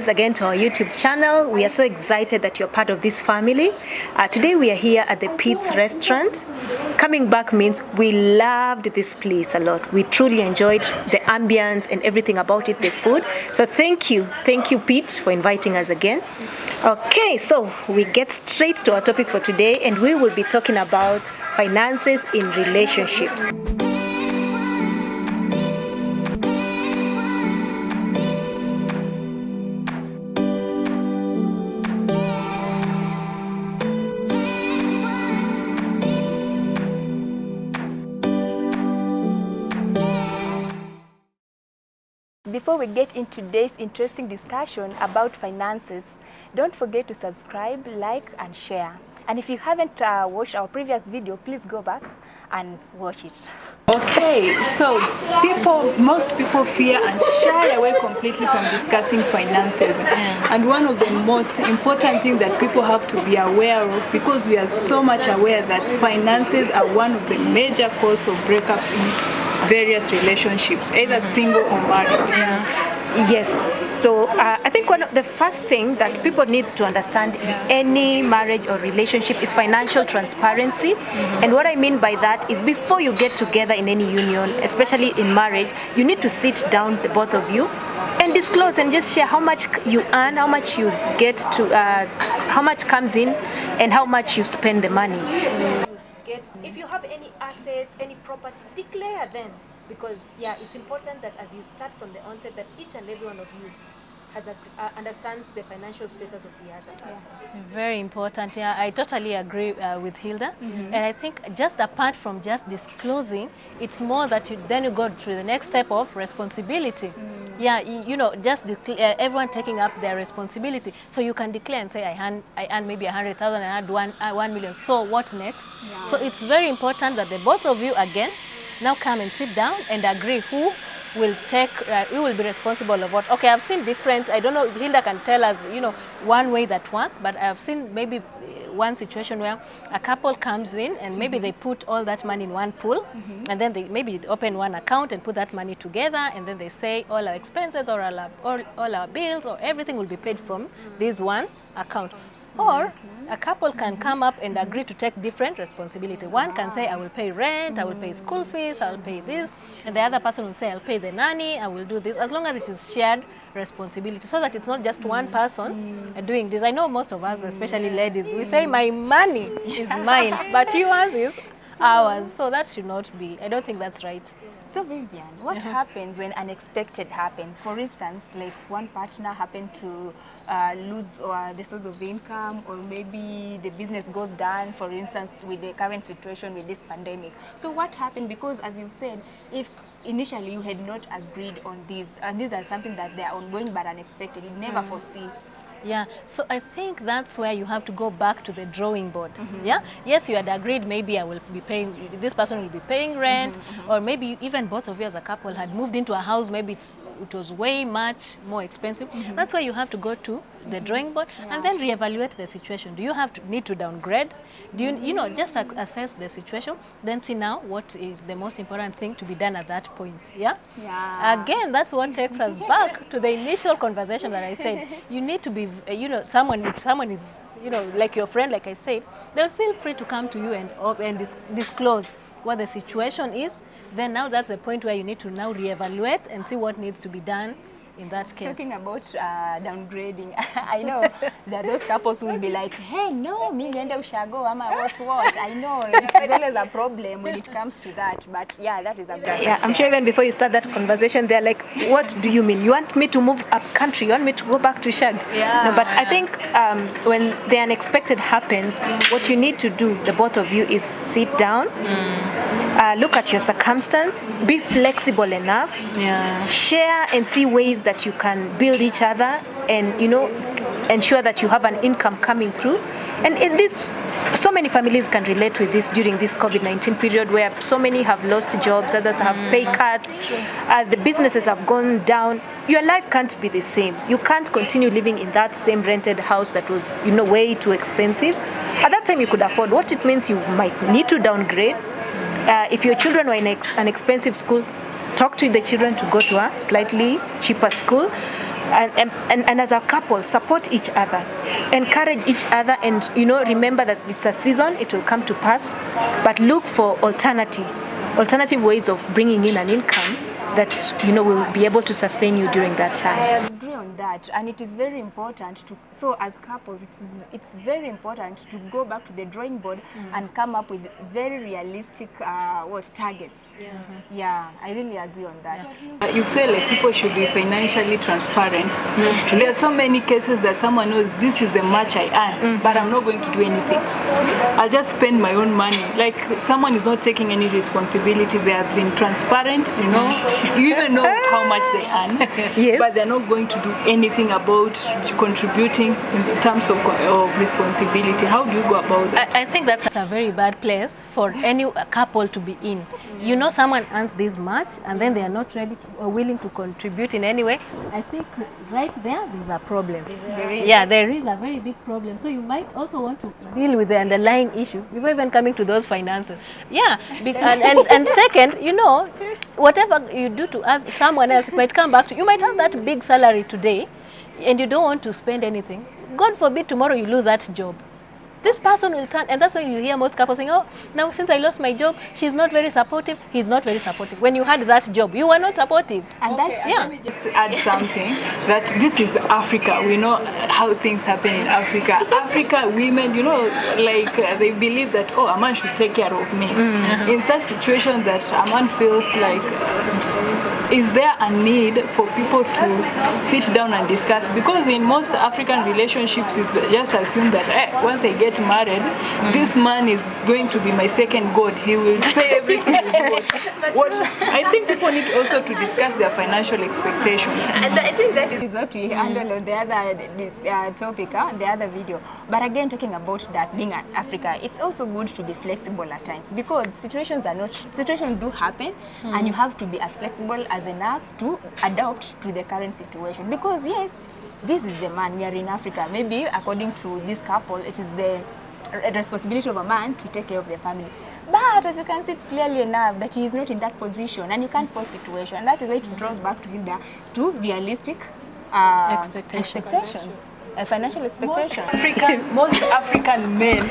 once again to our YouTube channel. We are so excited that you're part of this family. Today we are here at the Pete's restaurant. Coming back means we loved this place a lot. We truly enjoyed the ambience and everything about it, the food. So thank you Pete for inviting us again. Okay, so we get straight to our topic for today, and we will be talking about finances in relationships. Before we get into today's interesting discussion about finances, don't forget to subscribe, like, and share. And if you haven't watched our previous video, please go back and watch it. Okay, so most people fear and shy away completely from discussing finances. And one of the most important things that people have to be aware of, because we are so much aware that finances are one of the major causes of breakups in various relationships, either single or married. Yes, so I think one of the first thing that people need to understand in any marriage or relationship is financial transparency. And what I mean by that is before you get together in any union, especially in marriage, you need to sit down, the both of you, and disclose and just share how much you earn, how much you get to, how much comes in, and how much you spend the money. So if you have any assets, any property, declare them. Because it's important that as you start from the onset, that each and every one of you has understands the financial status of the other person. Very important. Yeah, I totally agree with Hilda. And I think just apart from just disclosing, it's more that then you go through the next step of responsibility. Yeah, just everyone taking up their responsibility. So you can declare and say, I earn maybe 100,000, I earned 1 million. So what next? So it's very important that the both of you again now come and sit down and agree who will be responsible of what. Okay, I've seen different, I don't know, Hilda can tell us, one way that works, but I've seen maybe one situation where a couple comes in and maybe they put all that money in one pool, and then they maybe open one account and put that money together, and then they say all our expenses or all our bills or everything will be paid from this one account. Or a couple can come up and agree to take different responsibility. One can say, I will pay rent, I will pay school fees, I will pay this. And the other person will say, I'll pay the nanny, I will do this. As long as it is shared responsibility, so that it's not just one person doing this. I know most of us, especially ladies, we say, my money is mine, but yours is ours. So that should not be. I don't think that's right. So Vivian, what happens when unexpected happens? For instance, like one partner happened to lose the source of income, or maybe the business goes down, for instance, with the current situation with this pandemic. So what happened? Because as you've said, if initially you had not agreed on this, and these are something that they are ongoing but unexpected, you never foresee. Yeah, so I think that's where you have to go back to the drawing board. Yeah, yes, you had agreed maybe I will be paying, this person will be paying rent, or maybe even both of you as a couple had moved into a house, maybe it was way much more expensive. That's why you have to go to the drawing board and then reevaluate the situation. Do you need to downgrade? Do you just assess the situation, then see now what is the most important thing to be done at that point. Yeah. Again, that's what takes us back to the initial conversation that I said. You need to be, someone is, like your friend, like I said, they'll feel free to come to you and disclose what the situation is. Then now that's the point where you need to now reevaluate and see what needs to be done in that case. Talking about downgrading, I know that those couples will be like, hey, no, me and Ushago, what? I know it's always a problem when it comes to that, but that is a problem. Yeah, I'm sure even before you start that conversation, they're like, what do you mean? You want me to move up country? You want me to go back to Shags? No, but I think when the unexpected happens, what you need to do, the both of you, is sit down, look at your circumstance, be flexible enough, share and see ways that you can build each other and ensure that you have an income coming through. And in this, so many families can relate with this during this COVID-19 period, where so many have lost jobs, others have pay cuts, the businesses have gone down. Your life can't be the same. You can't continue living in that same rented house that was way too expensive. At that time you could afford. What it means, you might need to downgrade. If your children were in an expensive school, talk to the children to go to a slightly cheaper school. And as a couple, support each other, encourage each other, and remember that it's a season, it will come to pass, but look for alternative ways of bringing in an income that will be able to sustain you during that I time. agree on that, and it is very important to. So as couples, it's very important to go back to the drawing board and come up with very realistic targets. Yeah, I really agree on that. You say like people should be financially transparent. There are so many cases that someone knows this is the much I earn, but I'm not going to do anything. I'll just spend my own money. Like someone is not taking any responsibility. They have been transparent, You even know how much they earn, Yes. but they're not going to do anything about contributing in terms of responsibility. How do you go about that? I think that's a very bad place for any couple to be in. Someone earns this much and then they are not ready or willing to contribute in any way. I think right there's a problem. There is a very big problem. So you might also want to deal with the underlying issue before even coming to those finances. And second, whatever you do to someone else, it might come back to you. Might have that big salary today and you don't want to spend anything. God forbid tomorrow you lose that job. This person will turn, and that's why you hear most couples saying, oh, now since I lost my job, she's not very supportive, he's not very supportive. When you had that job, you were not supportive. And Okay, that's, let me just add something, that this is Africa. We know how things happen in Africa. Africa women, they believe that, oh, a man should take care of me. In such situation that a man feels like, is there a need for people to sit down and discuss? Because in most African relationships, it's just assumed that once I get married, this man is going to be my second god. He will pay everything. What I think people need also to discuss their financial expectations. and I think that is what we handle on the other topic, the other video. But again, talking about that being in Africa, it's also good to be flexible at times, because situations do happen, and you have to be as flexible as enough to adapt to the current situation. Because yes, this is the man. We are in Africa. Maybe according to this couple, it is the responsibility of a man to take care of the family. But as you can see, it's clearly enough that he is not in that position, and you can't force situation. And that is why it draws back to Hilda, to realistic expectations. Financial expectations. Most African men.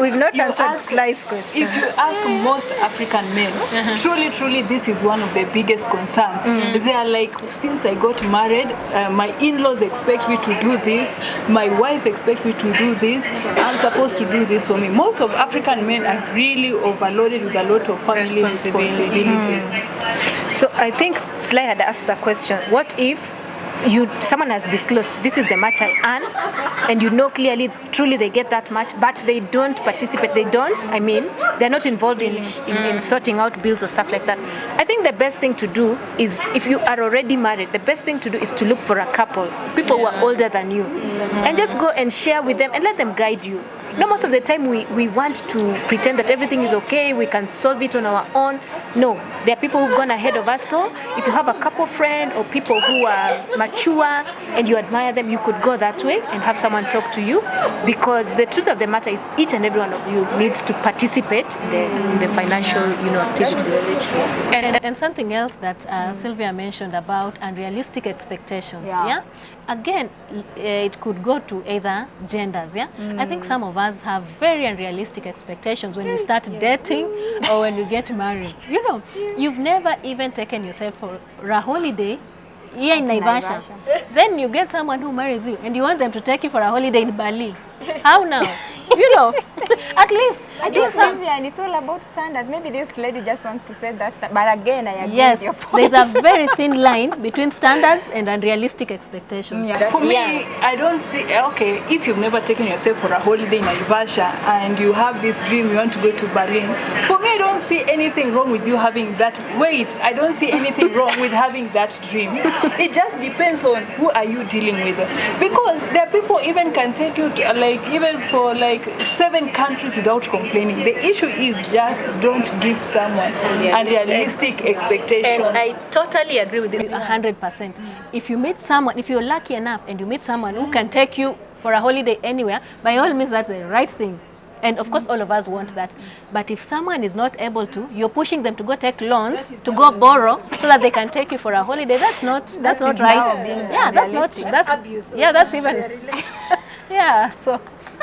We've not answered Sly's question. If you ask most African men, truly, this is one of the biggest concerns. They are like, since I got married, my in-laws expect me to do this, my wife expects me to do this, I'm supposed to do this for me. Most of African men are really overloaded with a lot of family responsibilities. So I think Sly had asked a question. What if someone has disclosed this is the much I earn, and clearly, truly they get that much, but they don't participate. They're not involved in sorting out bills or stuff like that. I think the best thing to do is, if you are already married, the best thing to do is to look for a couple, people who are older than you, and just go and share with them and let them guide you. Most of the time we want to pretend that everything is okay, we can solve it on our own. No, there are people who've gone ahead of us. So if you have a couple friend or people who are mature and you admire them, you could go that way and have someone talk to you, because the truth of the matter is each and every one of you needs to participate in the financial activities. And something else that Sylvia mentioned about unrealistic expectations. Again, it could go to either genders. I think some of us have very unrealistic expectations when we start dating or when we get married. You've never even taken yourself for a holiday here in Naivasha. Then you get someone who marries you and you want them to take you for a holiday in Bali. How now? At least and it's all about standards. Maybe this lady just wants to say that, but again, I agree yes, with your point. there's a very thin line between standards and unrealistic expectations. For me, I don't think, okay, if you've never taken yourself for a holiday in Naivasha and you have this dream, you want to go to Berlin, for me, I don't see anything wrong with you having that. Wait, I don't see anything wrong with having that dream. It just depends on who are you dealing with. Because there are people even can take you to, even for 7 countries without complaining. The issue is just don't give someone unrealistic expectations. And I totally agree with you 100%. If you meet someone, if you're lucky enough and you meet someone who can take you for a holiday anywhere, by all means that's the right thing. And of course, all of us want that. But if someone is not able to, you're pushing them to go take loans, to go borrow, so that they can take you for a holiday. That's not right. Yeah, that's abuse. yeah, that's even yeah. So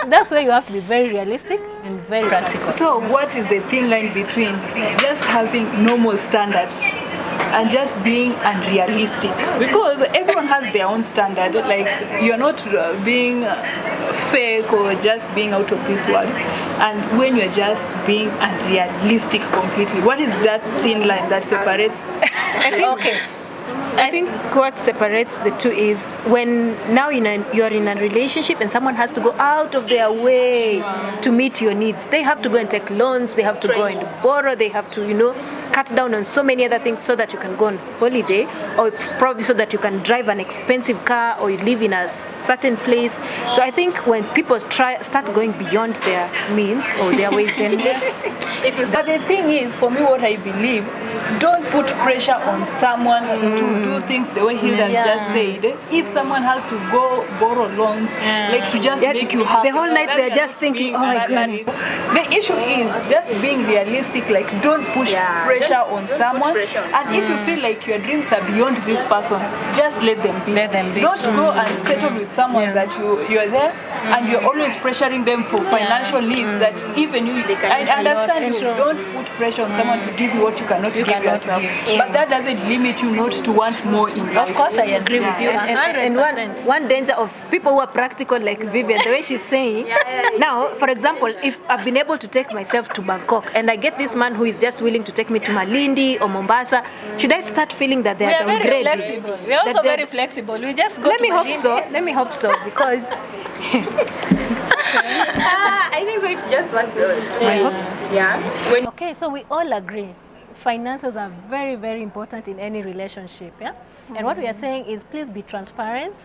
that's where you have to be very realistic and very practical. So what is the thin line between just having normal standards and just being unrealistic? Because everyone has their own standard. Like, you're not being fake or just being out of this world. And when you're just being unrealistic completely, what is that thin line that separates? Okay. I think what separates the two is when now you're in a relationship and someone has to go out of their way to meet your needs. They have to go and take loans, they have to go and borrow, they have to, cut down on so many other things so that you can go on holiday, or probably so that you can drive an expensive car, or you live in a certain place. So I think when people start going beyond their means or their ways, then But the thing is, for me, what I believe, don't put pressure on someone to do things the way Hilda's just said. If someone has to go borrow loans, like to just make you happy, the whole night they're just thinking, oh my goodness. The issue is just being realistic. Like, don't push pressure on someone. And if you feel like your dreams are beyond this person, just let them be. Don't go and settle with someone that you're there and you're always pressuring them for financial needs that even you, I understand you, don't put pressure on someone to give you what you cannot give yourself. But that doesn't limit you not to want more in life. Of course, I agree with you. And one danger of people who are practical like Vivian, the way she's saying, now, for example, if I've been able to take myself to Bangkok and I get this man who is just willing to take me to Malindi or Mombasa, should I start feeling that they are very downgrading? flexible. We're also very flexible. We just go Let to me hope Malindi. so. Let me hope so, because I think so. It just works out. I hope so. Yeah. Okay, so we all agree finances are very, very important in any relationship. Yeah? And what we are saying is please be transparent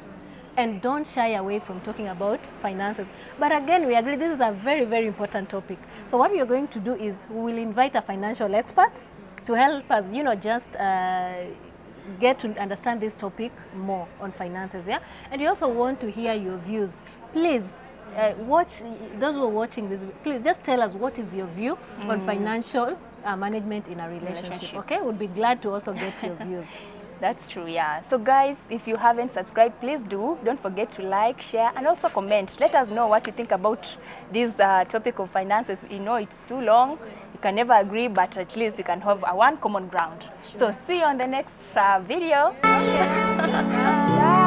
and don't shy away from talking about finances. But again, we agree this is a very, very important topic. So what we are going to do is we will invite a financial expert to help us, just get to understand this topic more on finances. Yeah? And we also want to hear your views. Please, those who are watching this, please just tell us what is your view on financial management in a relationship. Okay, we'll be glad to also get your views. That's true, yeah. So guys, if you haven't subscribed, please do. Don't forget to like, share, and also comment. Let us know what you think about this topic of finances. It's too long. You can never agree, but at least you can have one common ground. Sure. So see you on the next video. Okay. Bye.